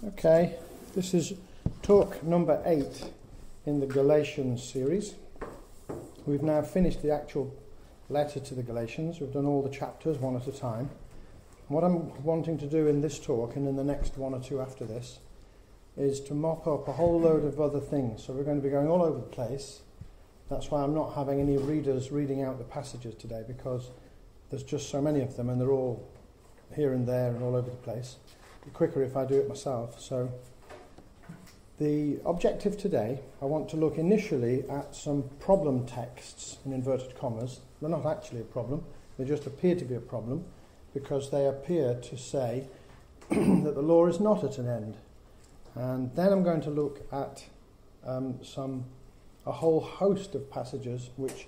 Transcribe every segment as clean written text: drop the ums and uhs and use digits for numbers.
Okay, this is talk number 8 in the Galatians series. We've now finished the actual letter to the Galatians. We've done all the chapters one at a time. And what I'm wanting to do in this talk and in the next one or two after this is to mop up a whole load of other things. So we're going to be going all over the place. That's why I'm not having any readers reading out the passages today, because there's just so many of them and they're all here and there and all over the place. It'd be quicker if I do it myself. So the objective today, I want to look initially at some problem texts in inverted commas. They're not actually a problem, they just appear to be a problem because they appear to say that the law is not at an end. And then I'm going to look at a whole host of passages which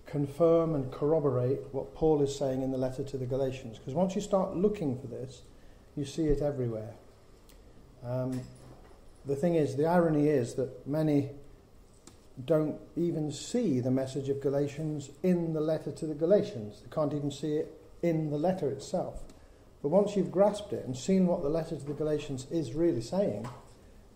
confirm and corroborate what Paul is saying in the letter to the Galatians. Because once you start looking for this, you see it everywhere. The thing is, the irony is that many don't even see the message of Galatians in the letter to the Galatians. They can't even see it in the letter itself. But once you've grasped it and seen what the letter to the Galatians is really saying,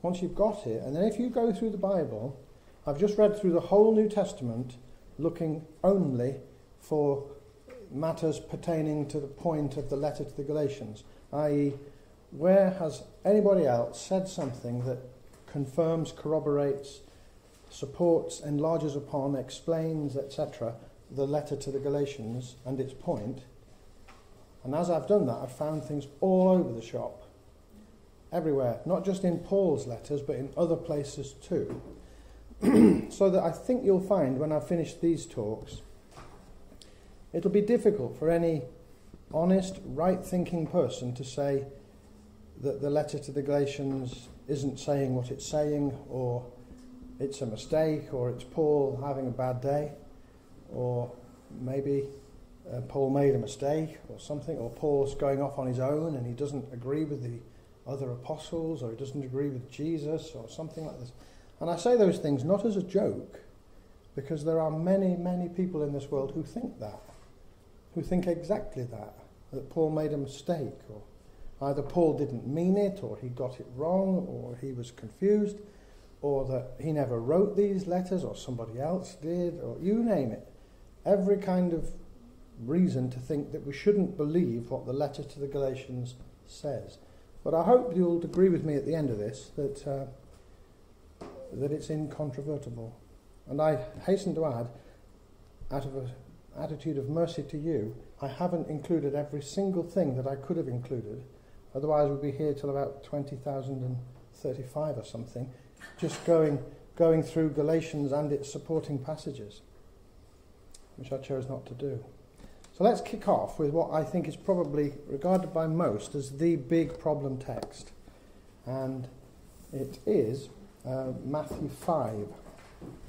once you've got it, and then if you go through the Bible, I've just read through the whole New Testament looking only for matters pertaining to the point of the letter to the Galatians, i.e., where has anybody else said something that confirms, corroborates, supports, enlarges upon, explains, etc., the letter to the Galatians and its point. And as I've done that, I've found things all over the shop, everywhere, not just in Paul's letters, but in other places too. So that I think you'll find when I've finished these talks, it'll be difficult for any honest, right-thinking person to say that the letter to the Galatians isn't saying what it's saying, or it's a mistake, or it's Paul having a bad day, or maybe Paul made a mistake or something, or Paul's going off on his own and he doesn't agree with the other apostles, or he doesn't agree with Jesus, or something like this. And I say those things not as a joke, because there are many, many people in this world who think that, who think exactly that Paul made a mistake, or either Paul didn't mean it, or he got it wrong, or he was confused, or that he never wrote these letters, or somebody else did, or you name it. Every kind of reason to think that we shouldn't believe what the letter to the Galatians says. But I hope you'll agree with me at the end of this that it's incontrovertible. And I hasten to add, out of an attitude of mercy to you, I haven't included every single thing that I could have included. Otherwise we'll be here till about 2035 or something, just going through Galatians and its supporting passages, which I chose not to do. So let's kick off with what I think is probably regarded by most as the big problem text. And it is Matthew 5.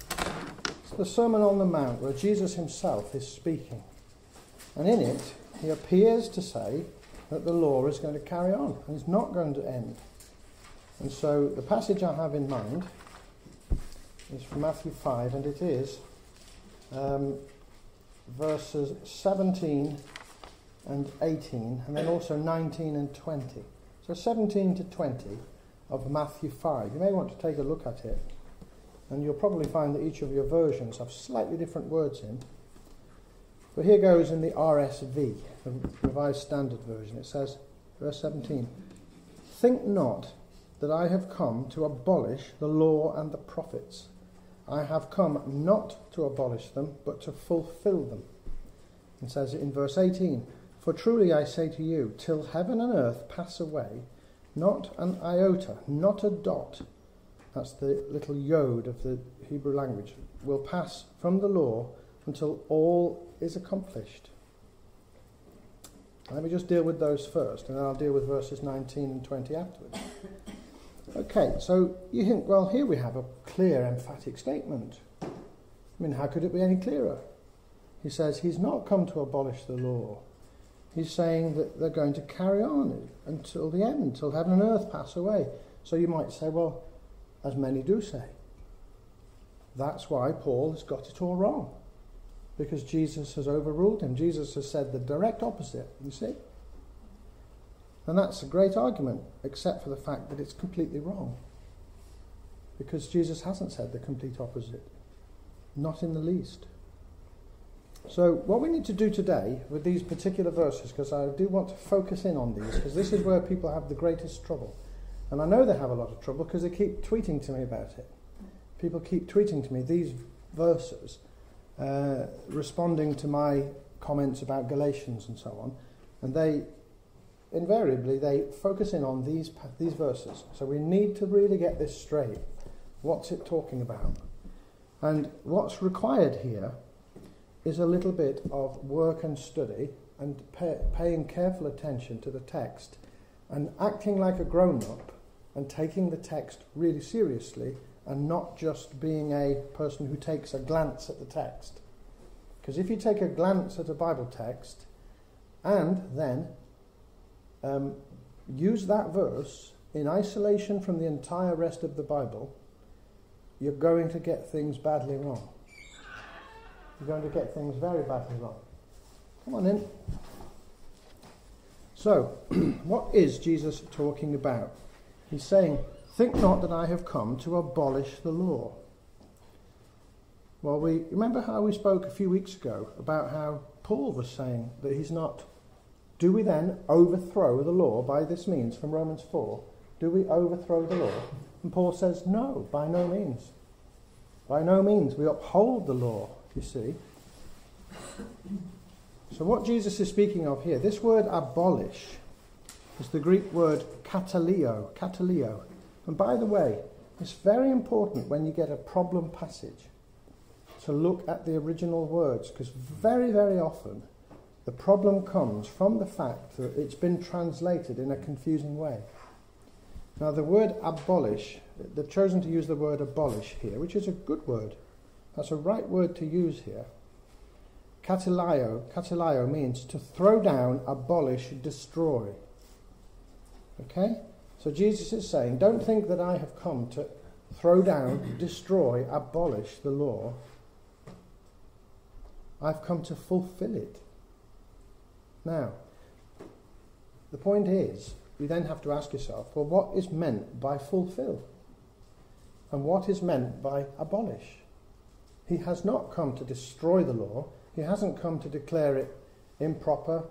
It's the Sermon on the Mount where Jesus himself is speaking. And in it, he appears to say that the law is going to carry on and is not going to end. And so the passage I have in mind is from Matthew 5, and it is verses 17 and 18, and then also 19 and 20. So 17 to 20 of Matthew 5. You may want to take a look at it, and you'll probably find that each of your versions have slightly different words in. But here goes in the RSV, the Revised Standard Version. It says, verse 17, "Think not that I have come to abolish the law and the prophets. I have come not to abolish them, but to fulfill them." It says in verse 18, "For truly I say to you, till heaven and earth pass away, not an iota, not a dot," that's the little yod of the Hebrew language, "will pass from the law until all is accomplished." Let me just deal with those first, and then I'll deal with verses 19 and 20 afterwards. Okay, so you think, well, here we have a clear, emphatic statement. I mean, how could it be any clearer? He says he's not come to abolish the law. He's saying that they're going to carry on until the end, until heaven and earth pass away. So you might say, well, as many do say, that's why Paul has got it all wrong, because Jesus has overruled him. Jesus has said the direct opposite, you see. And that's a great argument, except for the fact that it's completely wrong. Because Jesus hasn't said the complete opposite. Not in the least. So what we need to do today with these particular verses, because I do want to focus in on these, because this is where people have the greatest trouble. And I know they have a lot of trouble because they keep tweeting to me about it. People keep tweeting to me these verses, responding to my comments about Galatians and so on. And they focus in on these verses. So we need to really get this straight. What's it talking about? And what's required here is a little bit of work and study and paying careful attention to the text and acting like a grown-up and taking the text really seriously and not just being a person who takes a glance at the text. Because if you take a glance at a Bible text and then use that verse in isolation from the entire rest of the Bible, you're going to get things badly wrong. You're going to get things very badly wrong. Come on in. So, what is Jesus talking about? He's saying, think not that I have come to abolish the law. Well, remember how we spoke a few weeks ago about how Paul was saying that he's not. Do we then overthrow the law by this means from Romans 4? Do we overthrow the law? And Paul says, no, by no means. By no means. We uphold the law, you see. So what Jesus is speaking of here, this word abolish, is the Greek word kataleo. And by the way, it's very important when you get a problem passage to look at the original words, because very, very often the problem comes from the fact that it's been translated in a confusing way. Now the word abolish, they've chosen to use the word abolish here, which is a good word. That's a right word to use here. Kataleo means to throw down, abolish, destroy. Okay? So Jesus is saying, don't think that I have come to throw down, destroy, abolish the law. I've come to fulfill it. Now, the point is, you then have to ask yourself, well, what is meant by fulfill? And what is meant by abolish? He has not come to destroy the law. He hasn't come to declare it improper,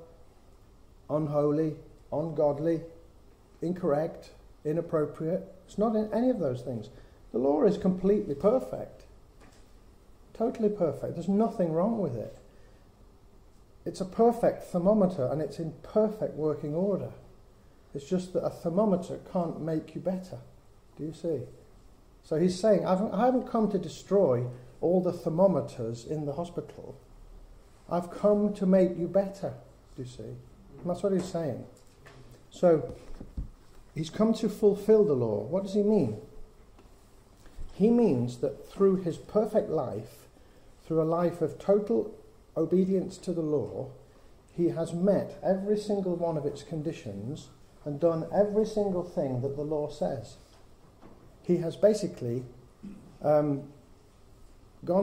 unholy, ungodly, incorrect, inappropriate. It's not in any of those things. The law is completely perfect. Totally perfect. There's nothing wrong with it. It's a perfect thermometer and it's in perfect working order. It's just that a thermometer can't make you better. Do you see? So he's saying, I haven't come to destroy all the thermometers in the hospital. I've come to make you better, do you see? And that's what he's saying. So, he's come to fulfill the law. What does he mean? He means that through his perfect life, through a life of total obedience to the law, he has met every single one of its conditions and done every single thing that the law says. He has basically gone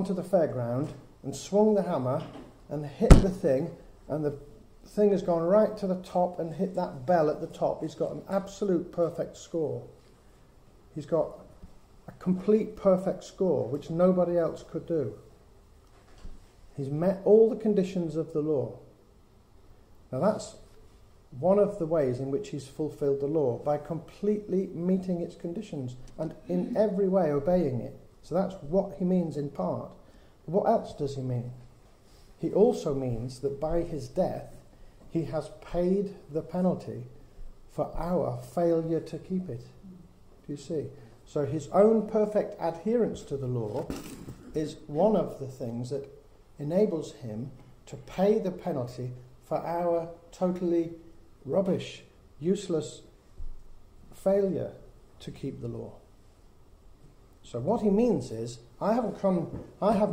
to the fairground and swung the hammer and hit the thing, and the thing has gone right to the top and hit that bell at the top. He's got an absolute perfect score. He's got a complete perfect score, which nobody else could do. He's met all the conditions of the law. Now that's one of the ways in which he's fulfilled the law, by completely meeting its conditions and in every way obeying it. So that's what he means in part. What else does he mean? He also means that by his death, he has paid the penalty for our failure to keep it. Do you see? So his own perfect adherence to the law is one of the things that enables him to pay the penalty for our totally rubbish, useless failure to keep the law. So what he means is, I have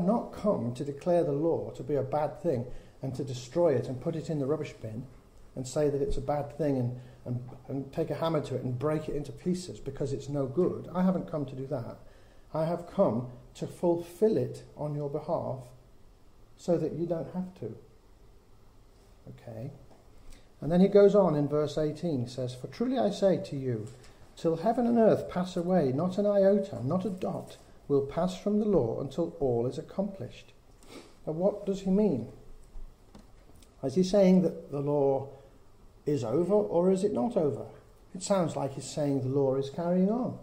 not come to declare the law to be a bad thing and to destroy it and put it in the rubbish bin and say that it's a bad thing and take a hammer to it and break it into pieces because it's no good. I haven't come to do that. I have come to fulfill it on your behalf so that you don't have to. Okay? And then he goes on in verse 18, he says, "For truly I say to you, till heaven and earth pass away, not an iota, not a dot, will pass from the law until all is accomplished." Now what does he mean? Is he saying that the law is over, or is it not over? It sounds like he's saying the law is carrying on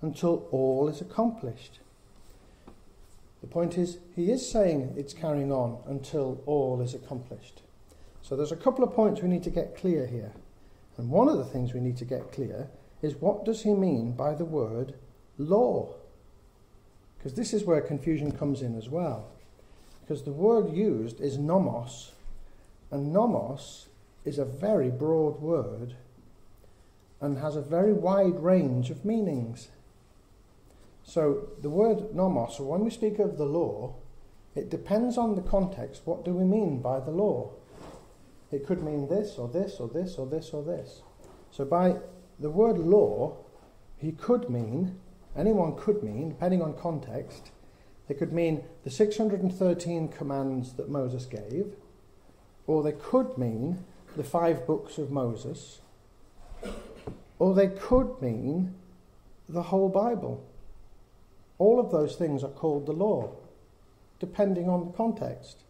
until all is accomplished. The point is, he is saying it's carrying on until all is accomplished. So there's a couple of points we need to get clear here. And one of the things we need to get clear is, what does he mean by the word law? Because this is where confusion comes in as well. Because the word used is nomos, and nomos is a very broad word and has a very wide range of meanings. So the word nomos, or when we speak of the law, it depends on the context. What do we mean by the law? It could mean this, or this, or this, or this, or this. So by the word law, anyone could mean, depending on context, it could mean the 613 commands that Moses gave, or they could mean the 5 books of Moses, or they could mean the whole Bible. All of those things are called the law, depending on the context.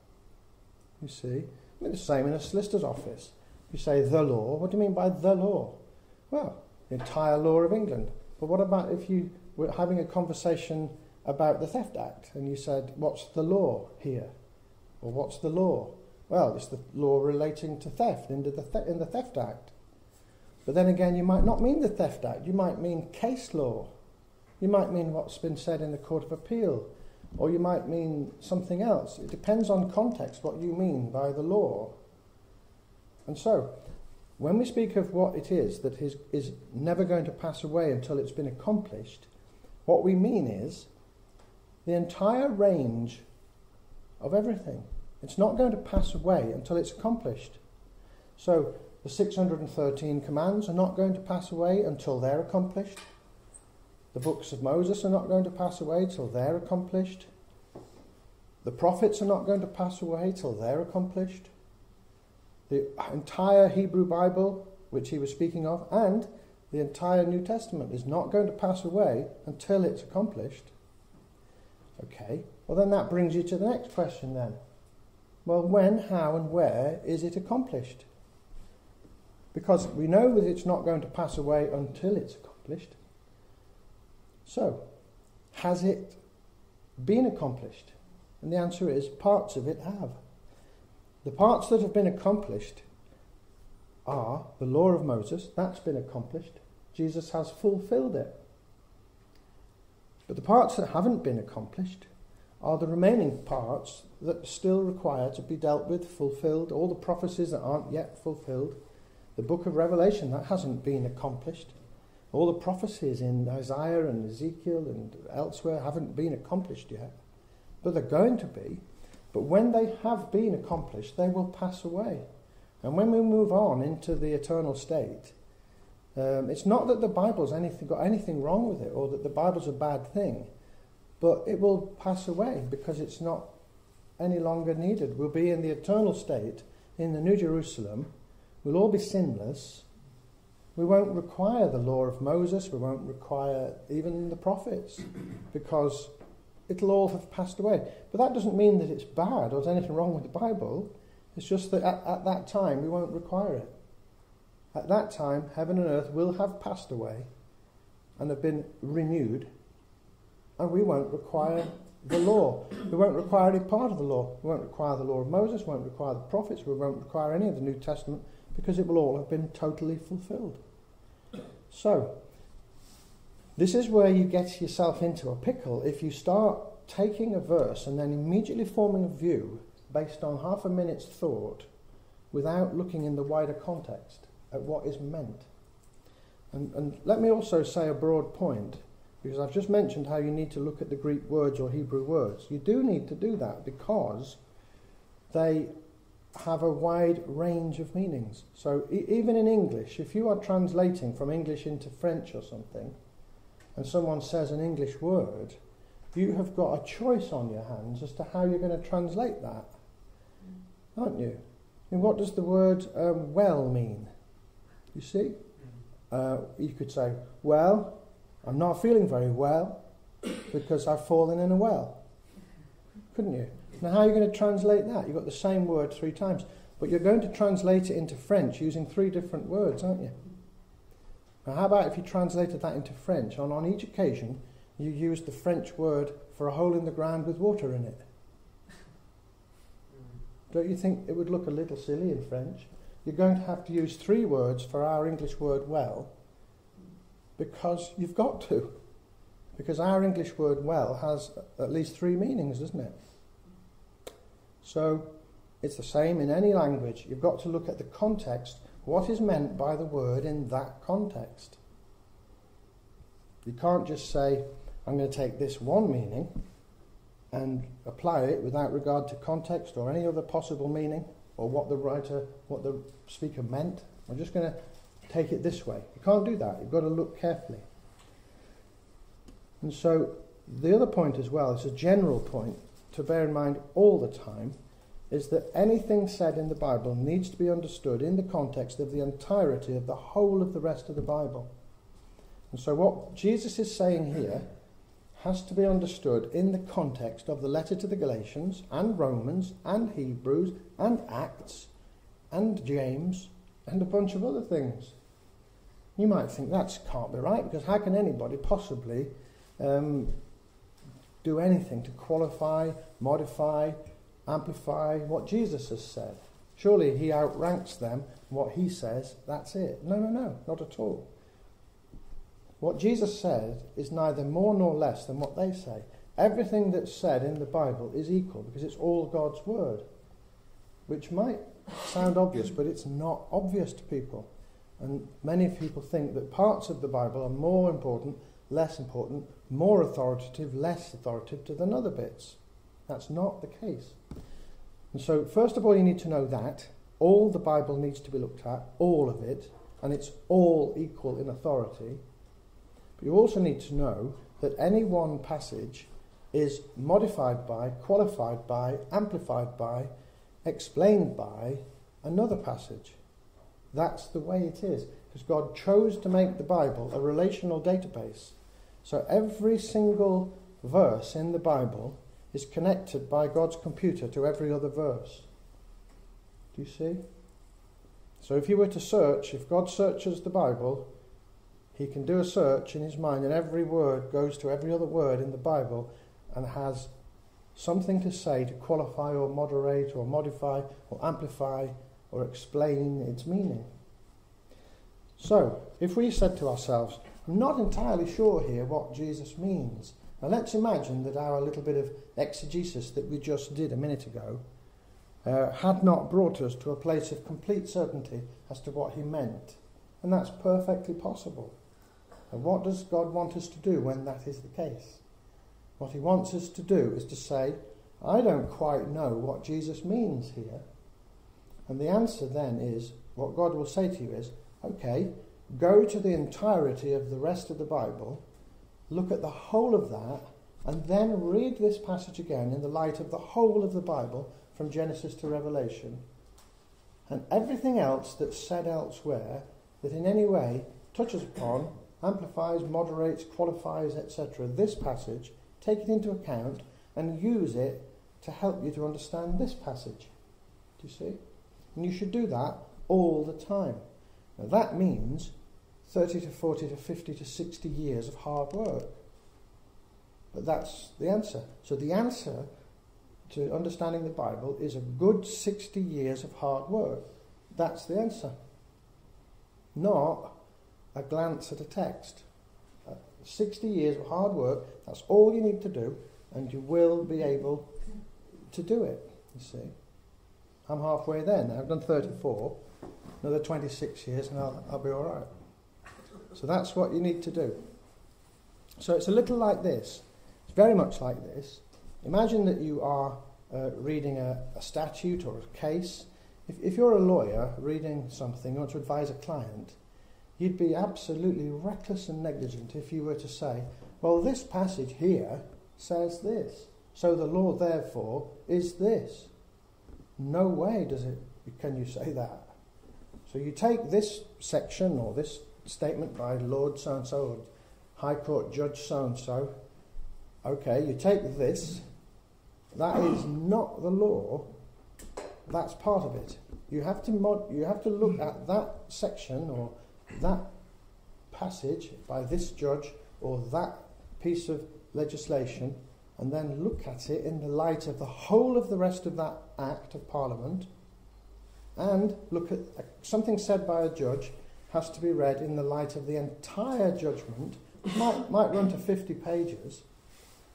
You see? I mean, the same in a solicitor's office. You say the law, what do you mean by the law? Well, the entire law of England. But what about if you were having a conversation about the Theft Act and you said, what's the law here? Or what's the law? Well, it's the law relating to theft in the Theft Act. But then again, you might not mean the Theft Act. You might mean case law. You might mean what's been said in the Court of Appeal. Or you might mean something else. It depends on context what you mean by the law. And so, when we speak of what it is that is never going to pass away until it's been accomplished, what we mean is the entire range of everything. It's not going to pass away until it's accomplished. So, the 613 commands are not going to pass away until they're accomplished. The books of Moses are not going to pass away till they're accomplished. The prophets are not going to pass away till they're accomplished. The entire Hebrew Bible, which he was speaking of, and the entire New Testament is not going to pass away until it's accomplished. Okay, well then that brings you to the next question then. Well, when, how and where is it accomplished? Because we know that it's not going to pass away until it's accomplished. So, has it been accomplished? And the answer is, parts of it have. The parts that have been accomplished are the law of Moses. That's been accomplished. Jesus has fulfilled it. But the parts that haven't been accomplished are the remaining parts that still require to be dealt with, fulfilled. All the prophecies that aren't yet fulfilled. The book of Revelation, that hasn't been accomplished. All the prophecies in Isaiah and Ezekiel and elsewhere haven't been accomplished yet. But they're going to be. But when they have been accomplished, they will pass away. And when we move on into the eternal state, it's not that the Bible's got anything wrong with it or that the Bible's a bad thing, but it will pass away because it's not any longer needed. We'll be in the eternal state, in the New Jerusalem. We'll all be sinless. We won't require the law of Moses. We won't require even the prophets because it'll all have passed away. But that doesn't mean that it's bad or there's anything wrong with the Bible. It's just that at that time we won't require it. At that time, heaven and earth will have passed away and have been renewed, and we won't require the law. We won't require any part of the law. We won't require the law of Moses, we won't require the prophets, we won't require any of the New Testament because it will all have been totally fulfilled. So, this is where you get yourself into a pickle if you start taking a verse and then immediately forming a view based on half a minute's thought without looking in the wider context at what is meant. And let me also say a broad point, because I've just mentioned how you need to look at the Greek words or Hebrew words. You do need to do that because they have a wide range of meanings. So even in English, if you are translating from English into French or something, and someone says an English word, you have got a choice on your hands as to how you're going to translate that, aren't you? And what does the word well mean? You see? You could say, well, I'm not feeling very well because I've fallen in a well. Couldn't you? Now how are you going to translate that? You've got the same word 3 times. But you're going to translate it into French using 3 different words, aren't you? Now how about if you translated that into French, and on each occasion you used the French word for a hole in the ground with water in it? Don't you think it would look a little silly in French? You're going to have to use 3 words for our English word well, because you've got to. Because our English word well has at least 3 meanings, doesn't it? So it's the same in any language. You've got to look at the context. What is meant by the word in that context? You can't just say, I'm going to take this one meaning and apply it without regard to context or any other possible meaning or what the speaker meant. I'm just going to take it this way. You can't do that. You've got to look carefully. And so the other point as well, it's a general point to bear in mind all the time, is that anything said in the Bible needs to be understood in the context of the entirety of the whole of the rest of the Bible. And so what Jesus is saying here has to be understood in the context of the letter to the Galatians and Romans and Hebrews and Acts and James and a bunch of other things. You might think that can't be right, because how can anybody possibly do anything to qualify, modify, amplify what Jesus has said? Surely he outranks them. What he says, that's it. No, not at all. What Jesus said is neither more nor less than what they say. Everything that's said in the Bible is equal, because it's all God's word, which might sound obvious, but it's not obvious to people. And many people think that parts of the Bible are more important, less important, more authoritative, less authoritative than other bits. That's not the case. And so, first of all, you need to know that all the Bible needs to be looked at, all of it, and it's all equal in authority. But you also need to know that any one passage is modified by, qualified by, amplified by, explained by another passage. That's the way it is, because God chose to make the Bible a relational database. So every single verse in the Bible is connected by God's computer to every other verse. Do you see? So if you were to search, if God searches the Bible, he can do a search in his mind, and every word goes to every other word in the Bible and has something to say to qualify or moderate or modify or amplify or explain its meaning. So, if we said to ourselves, I'm not entirely sure here what Jesus means. Now let's imagine that our little bit of exegesis that we just did a minute ago had not brought us to a place of complete certainty as to what he meant. And that's perfectly possible. And what does God want us to do when that is the case? What he wants us to do is to say, I don't quite know what Jesus means here. And the answer then is, what God will say to you is, okay, go to the entirety of the rest of the Bible, look at the whole of that, and then read this passage again in the light of the whole of the Bible from Genesis to Revelation. And everything else that's said elsewhere that in any way touches upon, amplifies, moderates, qualifies, etc., this passage, take it into account and use it to help you to understand this passage. Do you see? And you should do that all the time. Now that means 30 to 40 to 50 to 60 years of hard work. But that's the answer. So the answer to understanding the Bible is a good 60 years of hard work. That's the answer. Not a glance at a text. 60 years of hard work, that's all you need to do, and you will be able to do it, you see. I'm halfway there now. I've done 34, another 26 years, and I'll be all right. So that's what you need to do. So it's a little like this. It's very much like this. Imagine that you are reading a statute or a case. If you're a lawyer reading something, you want to advise a client, you'd be absolutely reckless and negligent if you were to say, well, this passage here says this, so the law therefore is this. No way does it can you say that? So you take this section or this statement by Lord so-and-so or High Court Judge so-and-so. Okay, you take this. That is not the law. That's part of it. You have to look at that section or that passage by this judge or that piece of legislation and then look at it in the light of the whole of the rest of that Act of Parliament, and look at something said by a judge has to be read in the light of the entire judgment, which might run to 50 pages.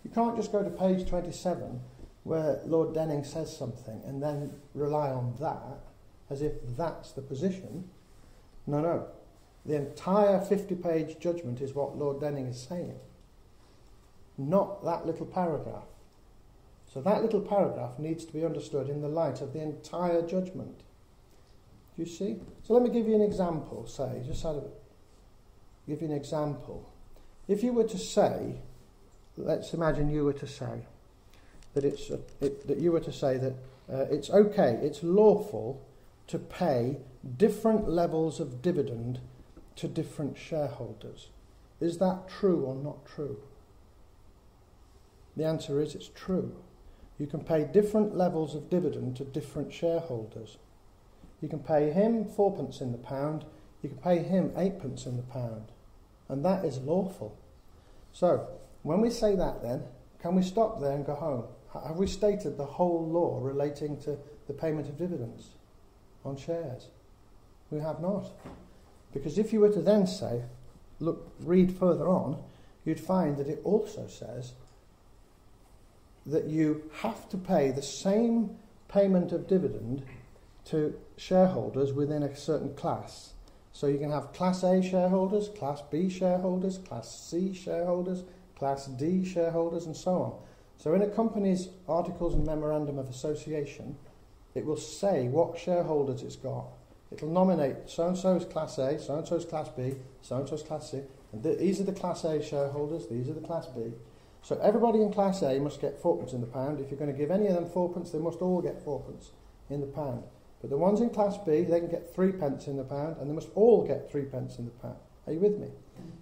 You can't just go to page 27 where Lord Denning says something and then rely on that as if that's the position. No. The entire 50-page judgment is what Lord Denning is saying, not that little paragraph. So that little paragraph needs to be understood in the light of the entire judgment. Do you see? So let me give you an example, give you an example. If you were to say, let's imagine you were to say that it's okay, it's lawful to pay different levels of dividend to different shareholders. Is that true or not true? The answer is it's true. You can pay different levels of dividend to different shareholders. You can pay him 4p in the pound, you can pay him 8p in the pound, and that is lawful. So, when we say that then, can we stop there and go home? Have we stated the whole law relating to the payment of dividends on shares? We have not. Because if you were to then say, look, read further on, you'd find that it also says that you have to pay the same payment of dividend to shareholders within a certain class. So you can have Class A shareholders, Class B shareholders, Class C shareholders, Class D shareholders, and so on. So in a company's Articles and Memorandum of Association, it will say what shareholders it's got. It'll nominate so-and-so's Class A, so-and-so's Class B, so-and-so's Class C, and these are the Class A shareholders, these are the Class B. So everybody in Class A must get 4p in the pound. If you're going to give any of them 4p, they must all get 4p in the pound. But the ones in Class B, they can get 3p in the pound, and they must all get 3p in the pound. Are you with me?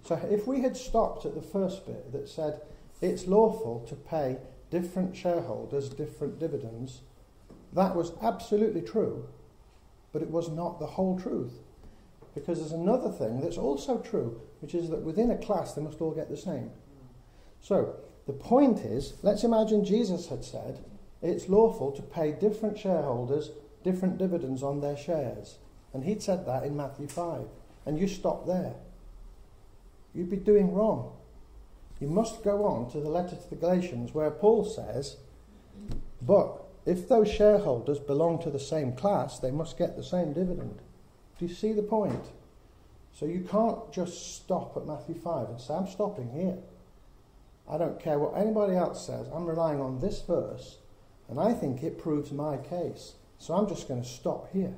So if we had stopped at the first bit that said it's lawful to pay different shareholders different dividends, that was absolutely true, but it was not the whole truth. Because there's another thing that's also true, which is that within a class they must all get the same. So the point is, let's imagine Jesus had said it's lawful to pay different shareholders different dividends on their shares. And he'd said that in Matthew 5. And you stop there. You'd be doing wrong. You must go on to the letter to the Galatians where Paul says, but if those shareholders belong to the same class, they must get the same dividend. Do you see the point? So you can't just stop at Matthew 5 and say, I'm stopping here. I don't care what anybody else says. I'm relying on this verse, and I think it proves my case. So I'm just going to stop here.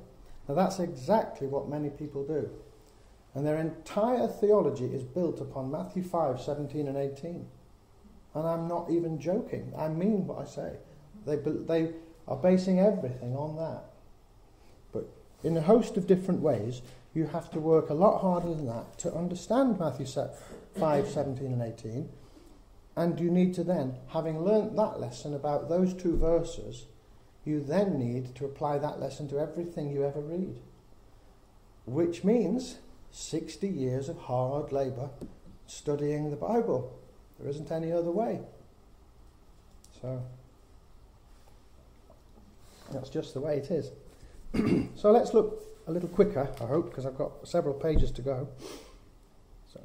Now that's exactly what many people do. And their entire theology is built upon Matthew 5, 17 and 18. And I'm not even joking. I mean what I say. They are basing everything on that. But in a host of different ways, you have to work a lot harder than that to understand Matthew 5, 17 and 18. And you need to then, having learnt that lesson about those two verses, you then need to apply that lesson to everything you ever read. Which means 60 years of hard labour studying the Bible. There isn't any other way. So that's just the way it is. So let's look a little quicker, I hope, because I've got several pages to go. So,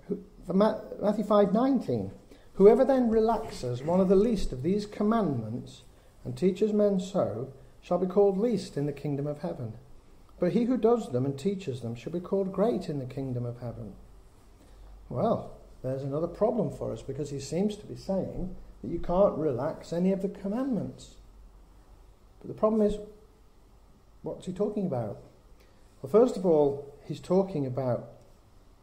for Matthew 5:19. Whoever then relaxes one of the least of these commandments and teaches men so shall be called least in the kingdom of heaven. But he who does them and teaches them shall be called great in the kingdom of heaven. Well, there's another problem for us, because he seems to be saying that you can't relax any of the commandments. But the problem is, what's he talking about? Well, first of all, he's talking about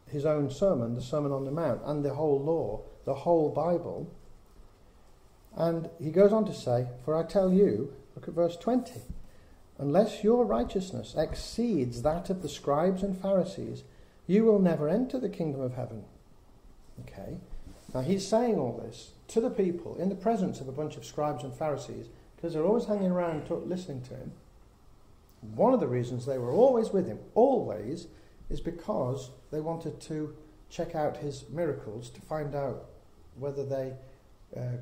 his own sermon, the Sermon on the Mount, and the whole law, the whole Bible. And he goes on to say, for I tell you, look at verse 20, unless your righteousness exceeds that of the scribes and Pharisees, you will never enter the kingdom of heaven. Okay. Now he's saying all this to the people in the presence of a bunch of scribes and Pharisees because they're always hanging around listening to him. One of the reasons they were always with him, always, is because they wanted to check out his miracles to find out whether they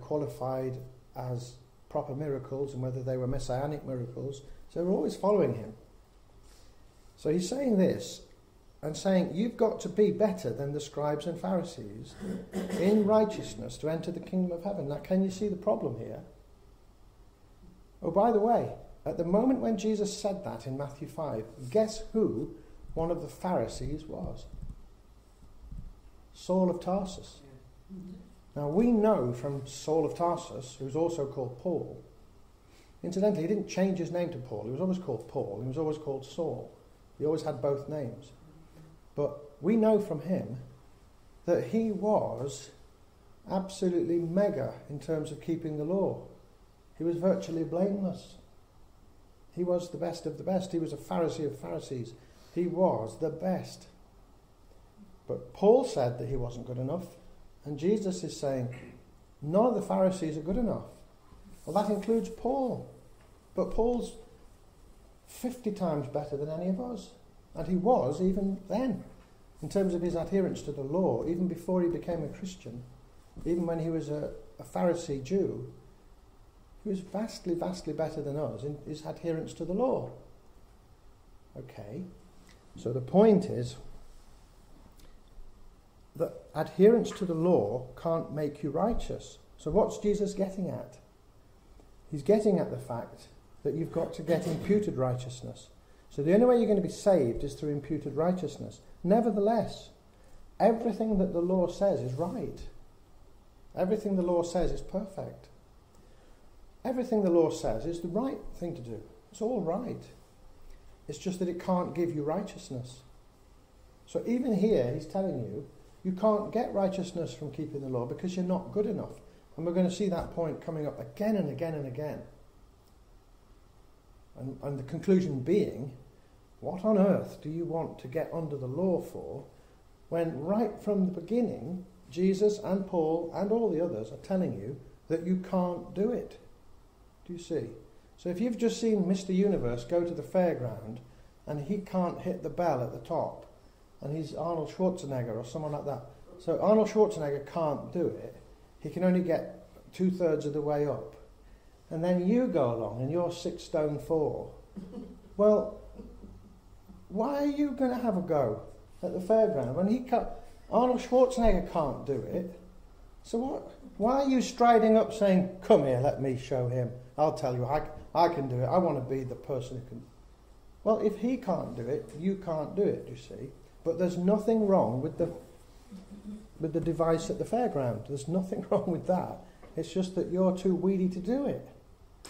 qualified as proper miracles and whether they were messianic miracles. So they were always following him. So he's saying this and saying, you've got to be better than the scribes and Pharisees in righteousness to enter the kingdom of heaven. Now, can you see the problem here? Oh, by the way, at the moment when Jesus said that in Matthew 5, guess who one of the Pharisees was? Saul of Tarsus. Now, we know from Saul of Tarsus, who's also called Paul, incidentally, he didn't change his name to Paul. He was always called Paul. He was always called Saul. He always had both names. But we know from him that he was absolutely mega in terms of keeping the law. He was virtually blameless. He was the best of the best. He was a Pharisee of Pharisees. He was the best. But Paul said that he wasn't good enough. And Jesus is saying, none of the Pharisees are good enough. Well, that includes Paul. But Paul's 50 times better than any of us. And he was even then, in terms of his adherence to the law, even before he became a Christian, even when he was a Pharisee Jew, he was vastly, vastly better than us in his adherence to the law. Okay, so the point is that adherence to the law can't make you righteous. So what's Jesus getting at? He's getting at the fact that you've got to get imputed righteousness. So the only way you're going to be saved is through imputed righteousness. Nevertheless, everything that the law says is right. Everything the law says is perfect. Everything the law says is the right thing to do. It's all right. It's just that it can't give you righteousness. So even here, he's telling you, you can't get righteousness from keeping the law because you're not good enough. And we're going to see that point coming up again and again and again. And the conclusion being, what on earth do you want to get under the law for when right from the beginning, Jesus and Paul and all the others are telling you that you can't do it? Do you see? So if you've just seen Mr. Universe go to the fairground and he can't hit the bell at the top and he's Arnold Schwarzenegger or someone like that. So Arnold Schwarzenegger can't do it. He can only get 2/3 of the way up. And then you go along and you're 6'4". Well, why are you going to have a go at the fairground when Arnold Schwarzenegger can't do it? So what? Why are you striding up saying, come here, let me show him. I'll tell you, I can do it. I want to be the person who can. Well, if he can't do it, you can't do it, you see. But there's nothing wrong with the device at the fairground. There's nothing wrong with that. It's just that you're too weedy to do it.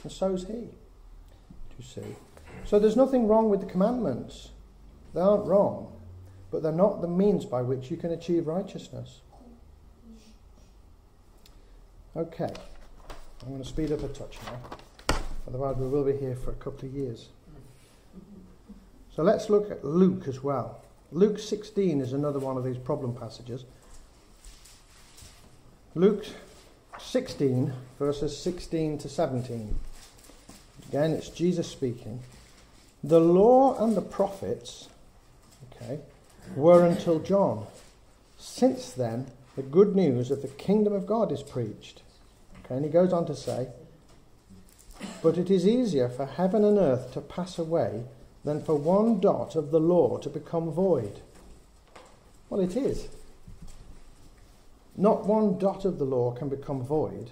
And so's he. Do you see? So there's nothing wrong with the commandments. They aren't wrong. But they're not the means by which you can achieve righteousness. Okay. I'm going to speed up a touch now. Otherwise we will be here for a couple of years. So let's look at Luke as well. Luke 16 is another one of these problem passages. Luke 16, verses 16 to 17. Again, it's Jesus speaking. The law and the prophets, were until John. Since then, the good news of the kingdom of God is preached. And he goes on to say, but it is easier for heaven and earth to pass away than for one dot of the law to become void. Well, it is. Not one dot of the law can become void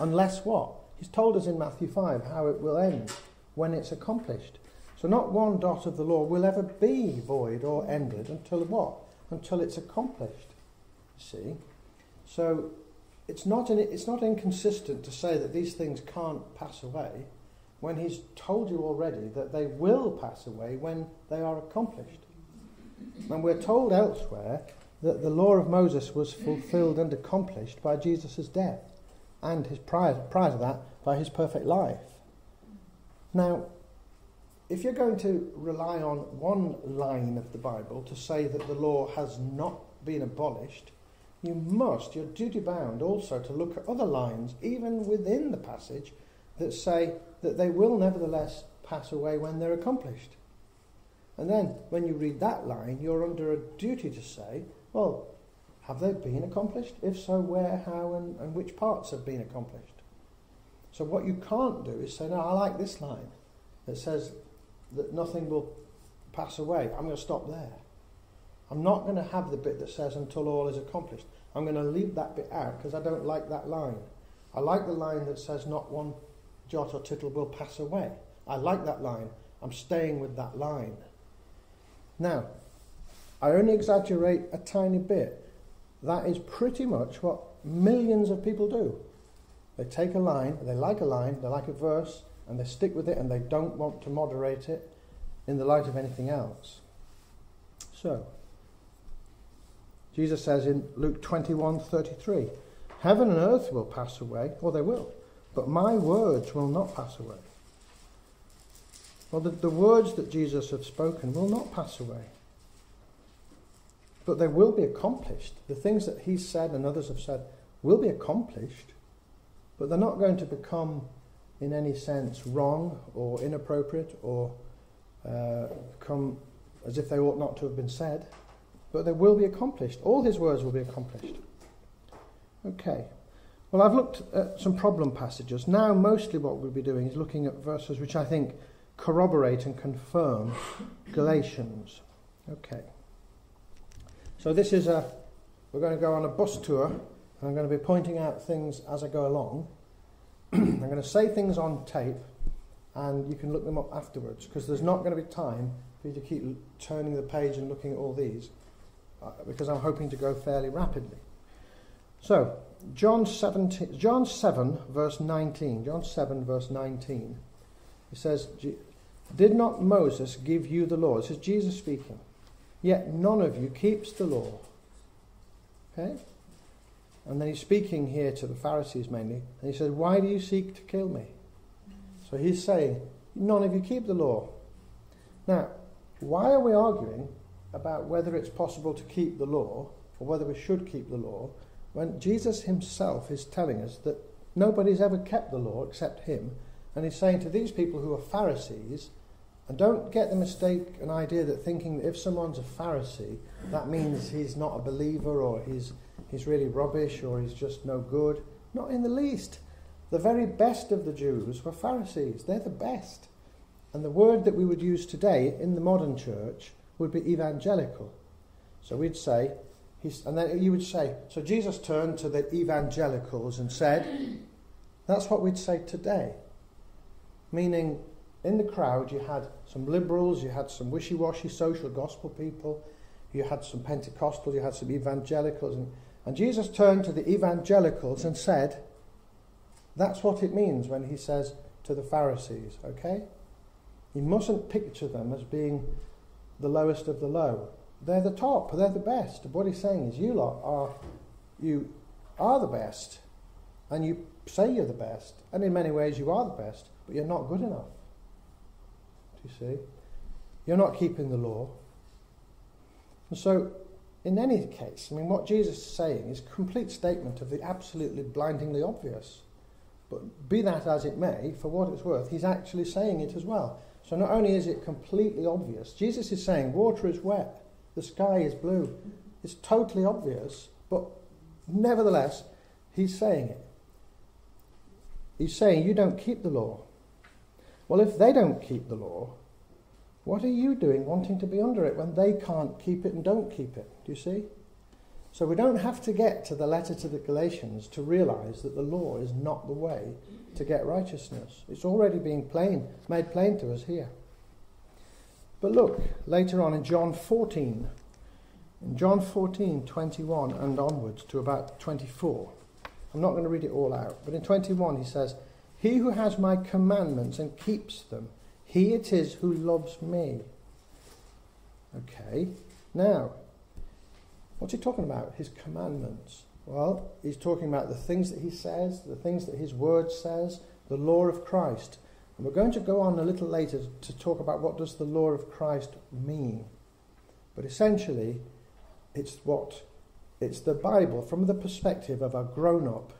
unless what? He's told us in Matthew 5 how it will end when it's accomplished. So not one dot of the law will ever be void or ended until what? Until it's accomplished. You see? So it's not inconsistent to say that these things can't pass away when he's told you already that they will pass away when they are accomplished. And we're told elsewhere that the law of Moses was fulfilled and accomplished by Jesus' death, and his prior to that by his perfect life. Now, if you're going to rely on one line of the Bible to say that the law has not been abolished, you're duty bound also to look at other lines, even within the passage, that say that they will nevertheless pass away when they're accomplished. And then, when you read that line, you're under a duty to say, well, have they been accomplished? If so, where, how, and which parts have been accomplished? So what you can't do is say, no, I like this line that says that nothing will pass away. I'm going to stop there. I'm not going to have the bit that says until all is accomplished. I'm going to leave that bit out because I don't like that line. I like the line that says not one jot or tittle will pass away. I like that line. I'm staying with that line. Now, I only exaggerate a tiny bit. That is pretty much what millions of people do. They take a line, they like a verse, and they stick with it, and they don't want to moderate it in the light of anything else. So, Jesus says in Luke 21:33, heaven and earth will pass away, or they will, but my words will not pass away. Well, the words that Jesus has spoken will not pass away, but they will be accomplished. The things that he's said and others have said will be accomplished, but they're not going to become in any sense wrong or inappropriate or come as if they ought not to have been said, but they will be accomplished. All his words will be accomplished. Okay. Well, I've looked at some problem passages. Now, mostly what we'll be doing is looking at verses which I think corroborate and confirm Galatians. Okay. So this is we're going to go on a bus tour, and I'm going to be pointing out things as I go along. I'm going to say things on tape, and you can look them up afterwards, because there's not going to be time for you to keep turning the page and looking at all these, because I'm hoping to go fairly rapidly. So, John 7, verse 19. John 7, verse 19. It says, did not Moses give you the law? This is Jesus speaking. Yet none of you keeps the law. Okay? And then he's speaking here to the Pharisees mainly. And he says, why do you seek to kill me? So he's saying, none of you keep the law. Now, why are we arguing about whether it's possible to keep the law, or whether we should keep the law, when Jesus himself is telling us that nobody's ever kept the law except him? And he's saying to these people who are Pharisees, and don't get the mistake, an idea that thinking that if someone's a Pharisee, that means he's not a believer, or he's really rubbish, or he's just no good. Not in the least. The very best of the Jews were Pharisees. They're the best. And the word that we would use today in the modern church would be evangelical. So we'd say, and then you would say, so Jesus turned to the evangelicals and said, that's what we'd say today. Meaning, in the crowd you had some liberals, you had some wishy-washy social gospel people, you had some Pentecostals, you had some evangelicals, and Jesus turned to the evangelicals and said, that's what it means when he says to the Pharisees, okay? You mustn't picture them as being the lowest of the low. They're the top, they're the best. What he's saying is, you are the best, and you say you're the best, and in many ways you are the best, but you're not good enough. Do you see? You're not keeping the law. And so, in any case, I mean, what Jesus is saying is a complete statement of the absolutely blindingly obvious. But be that as it may, for what it's worth, he's actually saying it as well. So not only is it completely obvious, Jesus is saying water is wet, the sky is blue. It's totally obvious, but nevertheless, he's saying it. He's saying you don't keep the law. Well, if they don't keep the law, what are you doing wanting to be under it when they can't keep it and don't keep it? Do you see? So we don't have to get to the letter to the Galatians to realise that the law is not the way to get righteousness. It's already being made plain to us here. But look, later on in John 14, 21 and onwards to about 24, I'm not going to read it all out, but in 21 he says, he who has my commandments and keeps them, he it is who loves me. Okay, now, what's he talking about? His commandments. Well, he's talking about the things that he says, the things that his word says, the law of Christ. And we're going to go on a little later to talk about what does the law of Christ mean. But essentially, it's the Bible from the perspective of a grown-up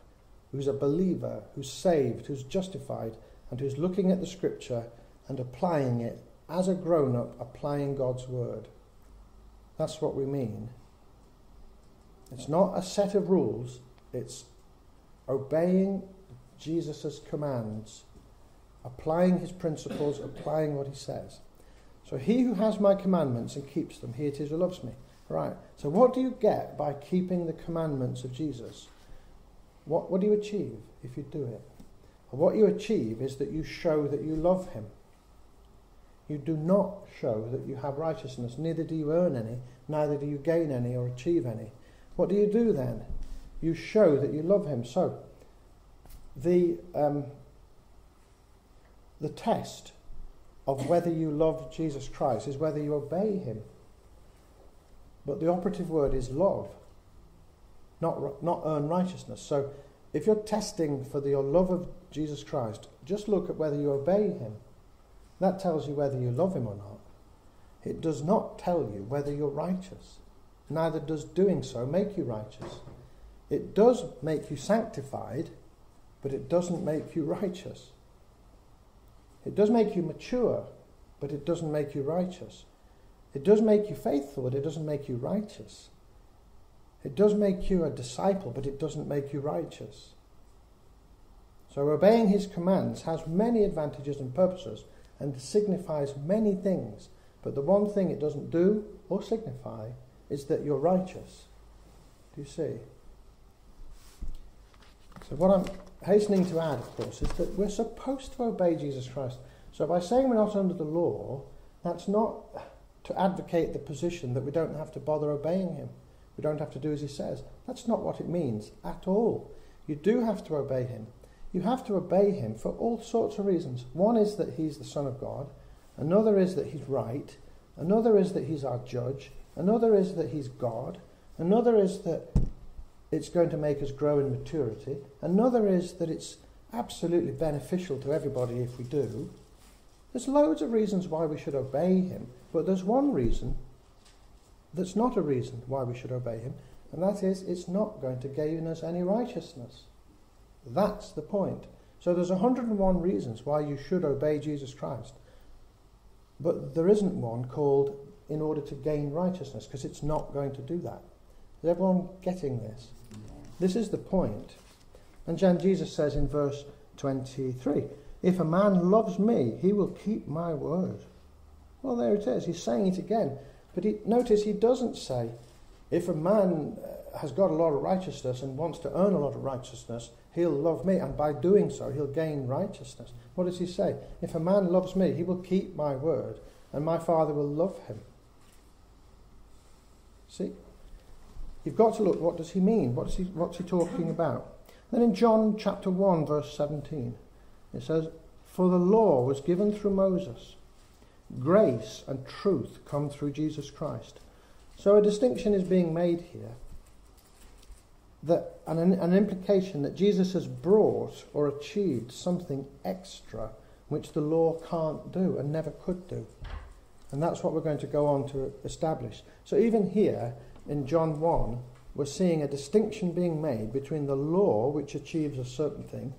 who's a believer, who's saved, who's justified, and who's looking at the Scripture and applying it as a grown-up, applying God's Word. That's what we mean. It's not a set of rules, it's obeying Jesus' commands, applying his principles, applying what he says. So he who has my commandments and keeps them, he it is who loves me. Right, so what do you get by keeping the commandments of Jesus? What do you achieve if you do it? And what you achieve is that you show that you love him. You do not show that you have righteousness, neither do you earn any, neither do you gain any or achieve any. What do you do then? You show that you love him. So, the test of whether you love Jesus Christ is whether you obey him. But the operative word is love, not earn righteousness. So, if you're testing for your love of Jesus Christ, just look at whether you obey him. That tells you whether you love him or not. It does not tell you whether you're righteous. Neither does doing so make you righteous. It does make you sanctified, but it doesn't make you righteous. It does make you mature, but it doesn't make you righteous. It does make you faithful, but it doesn't make you righteous. It does make you a disciple, but it doesn't make you righteous. So obeying his commands has many advantages and purposes and signifies many things, but the one thing it doesn't do or signify is that you're righteous. Do you see? So what I'm hastening to add, of course, is that we're supposed to obey Jesus Christ. So by saying we're not under the law, that's not to advocate the position that we don't have to bother obeying him. We don't have to do as he says. That's not what it means at all. You do have to obey him. You have to obey him for all sorts of reasons. One is that he's the Son of God. Another is that he's right. Another is that he's our judge. Another is that he's God. Another is that it's going to make us grow in maturity. Another is that it's absolutely beneficial to everybody if we do. There's loads of reasons why we should obey him, but there's one reason that's not a reason why we should obey him, and that is it's not going to gain us any righteousness. That's the point. So there's 101 reasons why you should obey Jesus Christ, but there isn't one called in order to gain righteousness, because it's not going to do that. Is everyone getting this? This is the point. And then Jesus says in verse 23, if a man loves me, he will keep my word. Well, there it is. He's saying it again. But notice he doesn't say, if a man has got a lot of righteousness and wants to earn a lot of righteousness, he'll love me, and by doing so, he'll gain righteousness. What does he say? If a man loves me, he will keep my word, and my Father will love him. See? You've got to look, what does he mean? What's he talking about? Then in John chapter 1, verse 17, it says, for the law was given through Moses. Grace and truth come through Jesus Christ. So a distinction is being made here, that an implication that Jesus has brought or achieved something extra which the law can't do and never could do. And that's what we're going to go on to establish. So even here in John 1, we're seeing a distinction being made between the law, which achieves a certain thing,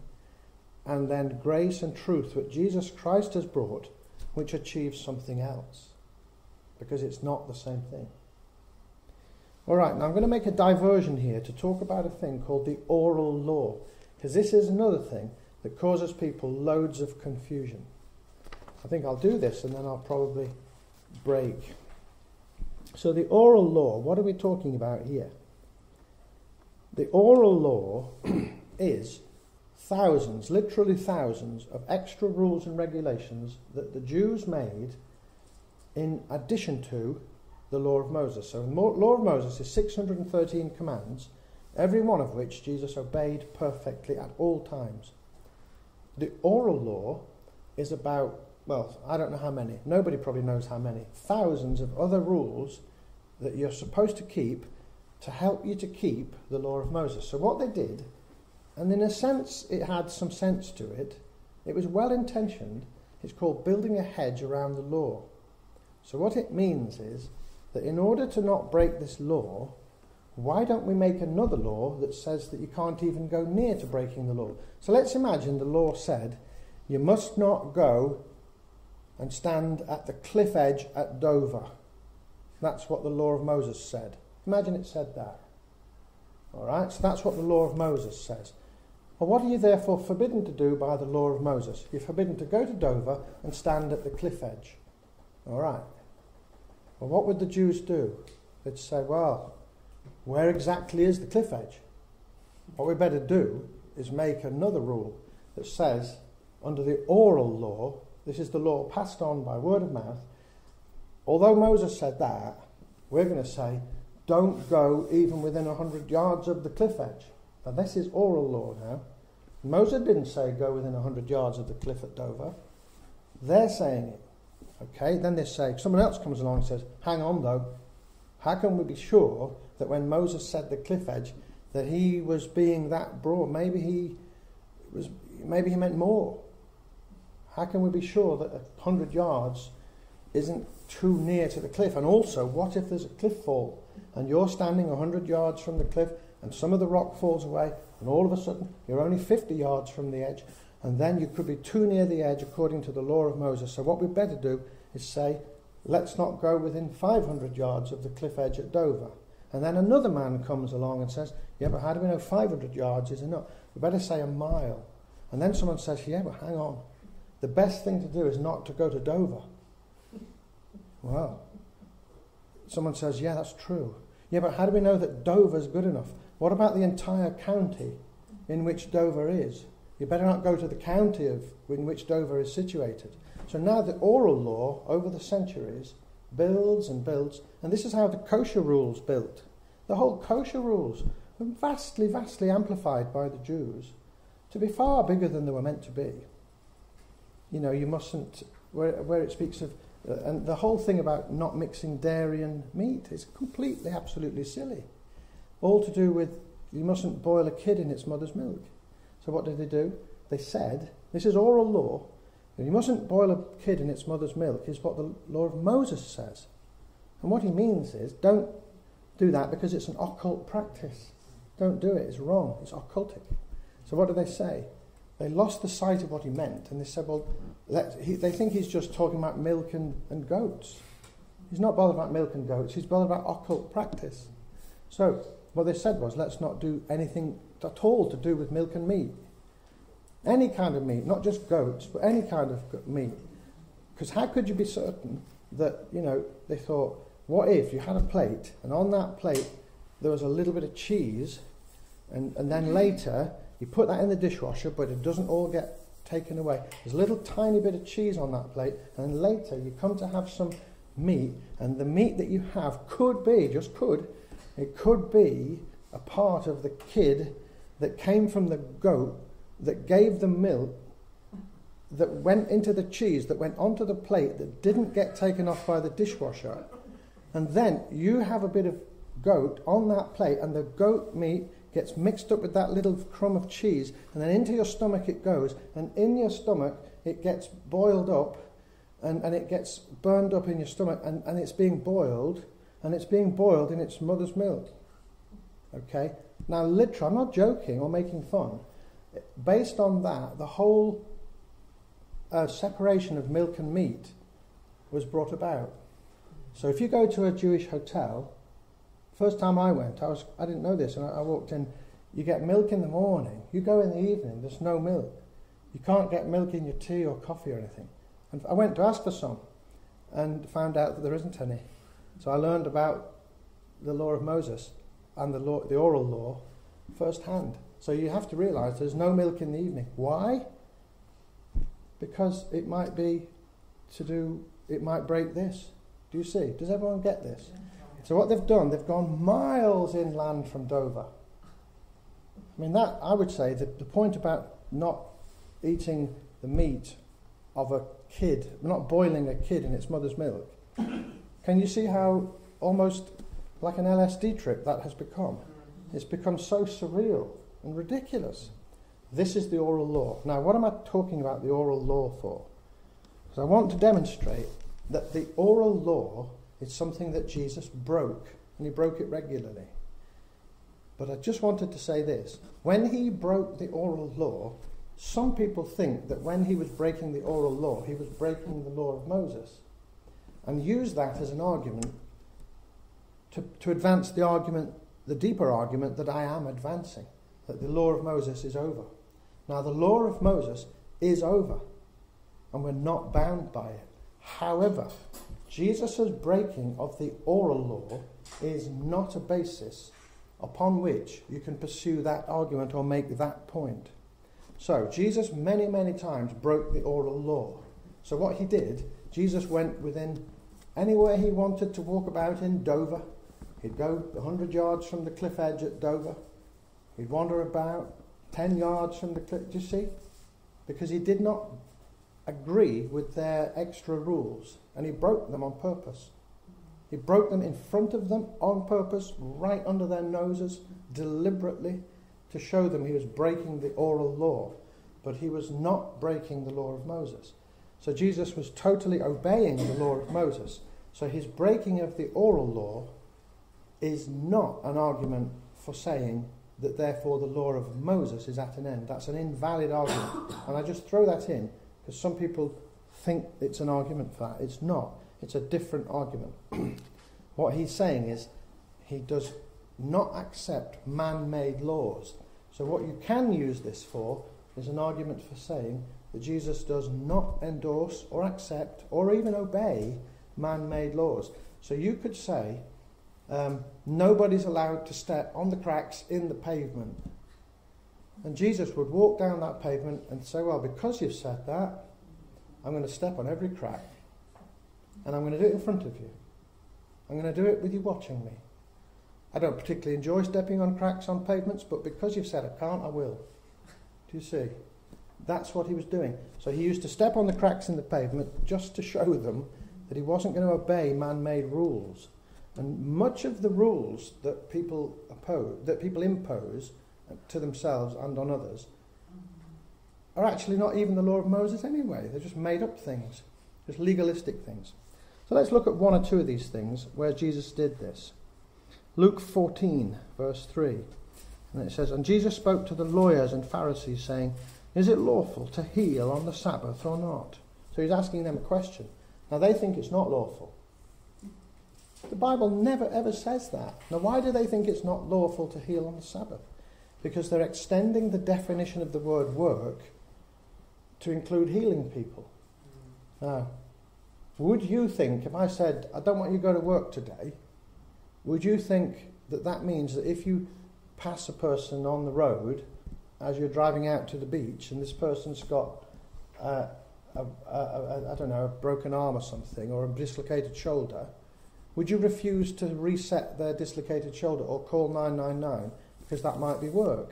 and then grace and truth, which Jesus Christ has brought, which achieves something else, because it's not the same thing. All right, now I'm going to make a diversion here to talk about a thing called the oral law, because this is another thing that causes people loads of confusion. I think I'll do this and then I'll probably break. So the oral law, what are we talking about here? The oral law is thousands, literally thousands, of extra rules and regulations that the Jews made in addition to the law of Moses. So the law of Moses is 613 commands, every one of which Jesus obeyed perfectly at all times. The oral law is about, well, I don't know how many, nobody probably knows how many, thousands of other rules that you're supposed to keep to help you to keep the law of Moses. So what they did, and in a sense it had some sense to it, It was well intentioned. It's called building a hedge around the law. So what it means is that in order to not break this law, why don't we make another law that says that you can't even go near to breaking the law? So let's imagine the law said you must not go and stand at the cliff edge at Dover. That's what the law of Moses said. Imagine it said that. All right, so that's what the law of Moses says. Well, what are you therefore forbidden to do by the law of Moses? You're forbidden to go to Dover and stand at the cliff edge. All right. Well, what would the Jews do? They'd say, well, where exactly is the cliff edge? What we better do is make another rule that says, under the oral law, this is the law passed on by word of mouth, although Moses said that, we're going to say, don't go even within 100 yards of the cliff edge. Now this is oral law now. Moses didn't say go within 100 yards of the cliff at Dover. They're saying it. Okay, then they say, someone else comes along and says, hang on though, how can we be sure that when Moses said the cliff edge that he was being that broad? Maybe he meant more. How can we be sure that 100 yards isn't too near to the cliff? And also, what if there's a cliff fall and you're standing 100 yards from the cliff and some of the rock falls away and all of a sudden you're only 50 yards from the edge, and then you could be too near the edge according to the law of Moses. So what we'd better do is say, let's not go within 500 yards of the cliff edge at Dover. And then another man comes along and says, yeah, but how do we know 500 yards is enough? We better say a mile. And then someone says, yeah, but hang on. The best thing to do is not to go to Dover. Well, someone says, yeah, that's true. Yeah, but how do we know that Dover's good enough? What about the entire county in which Dover is? You better not go to the county in which Dover is situated. So now the oral law, over the centuries, builds and builds, and this is how the kosher rules built. The whole kosher rules were vastly, vastly amplified by the Jews to be far bigger than they were meant to be. You know, you mustn't, where it speaks of, and the whole thing about not mixing dairy and meat is completely, absolutely silly. All to do with you mustn't boil a kid in its mother's milk. So what did they do? They said, this is oral law, you mustn't boil a kid in its mother's milk is what the law of Moses says. And what he means is, don't do that because it's an occult practice. Don't do it, it's wrong, it's occultic. So what do they say? They lost the sight of what he meant, and they said, well, they think he's just talking about milk and goats. He's not bothered about milk and goats, he's bothered about occult practice. So what they said was, let's not do anything at all to do with milk and meat. Any kind of meat, not just goats, but any kind of meat. Because how could you be certain that, they thought, what if you had a plate, and on that plate there was a little bit of cheese, and then later you put that in the dishwasher, but it doesn't all get taken away. There's a little tiny bit of cheese on that plate, and then later you come to have some meat, and the meat that you have could be, just could, it could be a part of the kid that came from the goat that gave the milk that went into the cheese, that went onto the plate, that didn't get taken off by the dishwasher. And then you have a bit of goat on that plate, and the goat meat gets mixed up with that little crumb of cheese, and then into your stomach it goes, and in your stomach it gets boiled up, and it gets burned up in your stomach, and it's being boiled, and it's being boiled in its mother's milk. Okay? Now, literally, I'm not joking or making fun. Based on that, the whole separation of milk and meat was brought about. So if you go to a Jewish hotel, first time I went, I didn't know this, and I walked in, you get milk in the morning, you go in the evening, there's no milk. You can't get milk in your tea or coffee or anything. And I went to ask for some and found out that there isn't any. So I learned about the law of Moses and the oral law firsthand. So you have to realise there's no milk in the evening. Why? Because it might break this. Do you see? Does everyone get this? So what they've done, they've gone miles inland from Dover. I mean, that, I would say, the point about not eating the meat of a kid, not boiling a kid in its mother's milk, can you see how almost like an LSD trip that has become? It's become so surreal and ridiculous this is the oral law. Now, what am I talking about the oral law for? Because I want to demonstrate that the oral law is something that Jesus broke, and he broke it regularly. But I just wanted to say this. When he broke the oral law, some people think that when he was breaking the oral law, he was breaking the law of Moses, and use that as an argument to advance the argument, the deeper argument that I am advancing, that the law of Moses is over. Now, the law of Moses is over, and we're not bound by it. However, Jesus' breaking of the oral law is not a basis upon which you can pursue that argument or make that point. So, Jesus many, many times broke the oral law. So what he did, Jesus went within anywhere he wanted to walk about in Dover. He'd go 100 yards from the cliff edge at Dover. He'd wander about 10 yards from the cliff. Do you see? Because he did not agree with their extra rules, and he broke them on purpose. He broke them in front of them on purpose, right under their noses, deliberately, to show them he was breaking the oral law. But he was not breaking the law of Moses. So Jesus was totally obeying the law of Moses. So his breaking of the oral law is not an argument for saying that therefore the law of Moses is at an end. That's an invalid argument. And I just throw that in because some people think it's an argument for that. It's not. It's a different argument. What he's saying is he does not accept man-made laws. So what you can use this for is an argument for saying that Jesus does not endorse or accept or even obey man-made laws. So you could say nobody's allowed to step on the cracks in the pavement. And Jesus would walk down that pavement and say, well, because you've said that, I'm going to step on every crack. And I'm going to do it in front of you. I'm going to do it with you watching me. I don't particularly enjoy stepping on cracks on pavements, but because you've said I can't, I will. Do you see? That's what he was doing. So he used to step on the cracks in the pavement just to show them that he wasn't going to obey man-made rules. And much of the rules that people impose to themselves and on others are actually not even the law of Moses anyway. They're just made up things, just legalistic things. So let's look at one or two of these things where Jesus did this. Luke 14, verse 3. And it says, and Jesus spoke to the lawyers and Pharisees, saying, is it lawful to heal on the Sabbath or not? So he's asking them a question. Now they think it's not lawful. The Bible never ever says that. Now why do they think it's not lawful to heal on the Sabbath? Because they're extending the definition of the word work to include healing people. Now, would you think, if I said, I don't want you to go to work today, would you think that that means that if you pass a person on the road as you're driving out to the beach and this person's got I don't know, a broken arm or something, or a dislocated shoulder, would you refuse to reset their dislocated shoulder or call 999 because that might be work?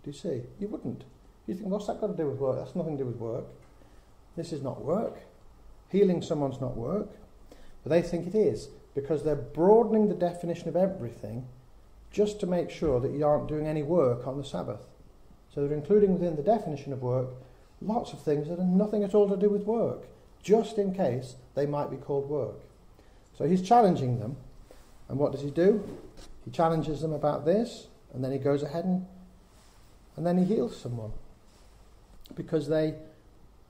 Do you see? You wouldn't. You think, what's that got to do with work? That's nothing to do with work. This is not work. Healing someone's not work. But they think it is, because they're broadening the definition of everything just to make sure that you aren't doing any work on the Sabbath. So they're including within the definition of work lots of things that have nothing at all to do with work, just in case they might be called work. So he's challenging them. And what does he do? He challenges them about this, and then he goes ahead and then he heals someone. Because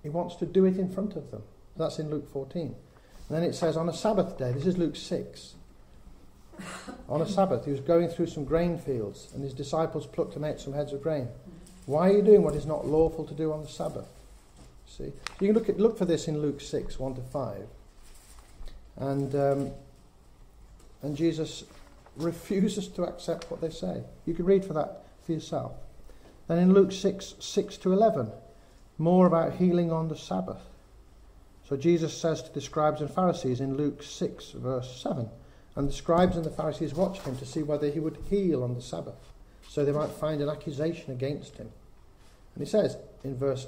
he wants to do it in front of them. That's in Luke 14. And then it says on a Sabbath day, this is Luke 6. On a Sabbath, he was going through some grain fields, and his disciples plucked and ate some heads of grain. Why are you doing what is not lawful to do on the Sabbath? See, so you can look for this in Luke 6, 1-5. And Jesus refuses to accept what they say. You can read for that for yourself. Then in Luke 6, 6-11, more about healing on the Sabbath. So Jesus says to the scribes and Pharisees in Luke 6, verse 7, and the scribes and the Pharisees watched him to see whether he would heal on the Sabbath, so they might find an accusation against him. And he says in verse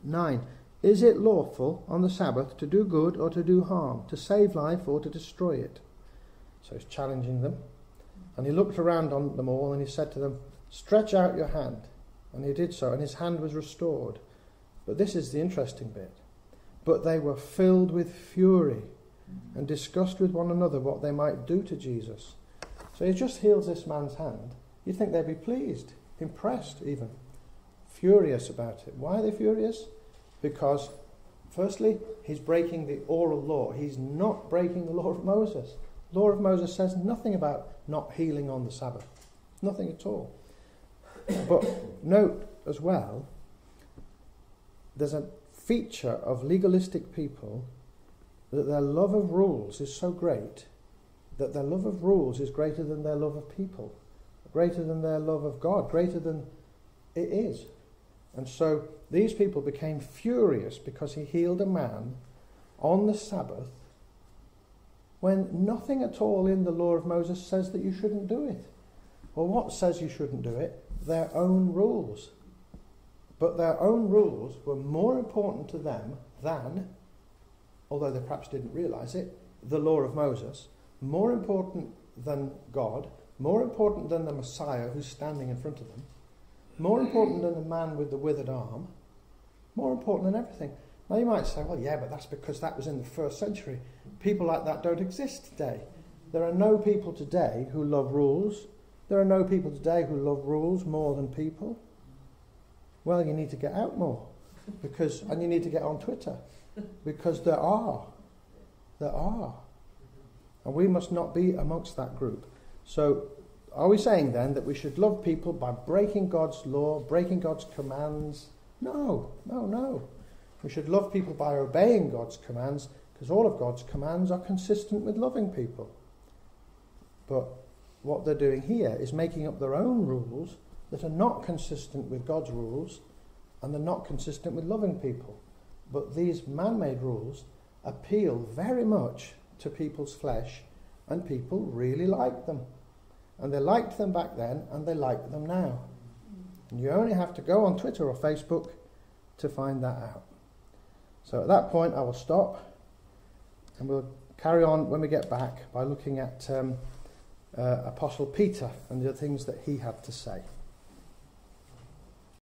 9, is it lawful on the Sabbath to do good or to do harm, to save life or to destroy it? So he's challenging them. And he looked around on them all and he said to them, stretch out your hand. And he did so, and his hand was restored. But this is the interesting bit. But they were filled with fury and discussed with one another what they might do to Jesus. So he just heals this man's hand. You'd think they'd be pleased, impressed even, furious about it. Why are they furious? Because, firstly, he's breaking the oral law. He's not breaking the law of Moses. The law of Moses says nothing about not healing on the Sabbath. Nothing at all. But note as well, there's a feature of legalistic people that their love of rules is so great that their love of rules is greater than their love of people, greater than their love of God, greater than it is. And so these people became furious because he healed a man on the Sabbath when nothing at all in the law of Moses says that you shouldn't do it. Well, what says you shouldn't do it? Their own rules. But their own rules were more important to them than, although they perhaps didn't realise it, the law of Moses, more important than God, more important than the Messiah who's standing in front of them, more important than the man with the withered arm, more important than everything. Now you might say, well, yeah, but that's because that was in the first century. People like that don't exist today. There are no people today who love rules. There are no people today who love rules more than people. Well, you need to get out more, and you need to get on Twitter, because there are. And we must not be amongst that group. So are we saying then that we should love people by breaking God's law, breaking God's commands? No. We should love people by obeying God's commands, because all of God's commands are consistent with loving people. But what they're doing here is making up their own rules that are not consistent with God's rules, and they're not consistent with loving people. But these man-made rules appeal very much to people's flesh, and people really like them. And they liked them back then, and they like them now. And you only have to go on Twitter or Facebook to find that out. So at that point I will stop, and we'll carry on when we get back by looking at Apostle Peter and the things that he had to say.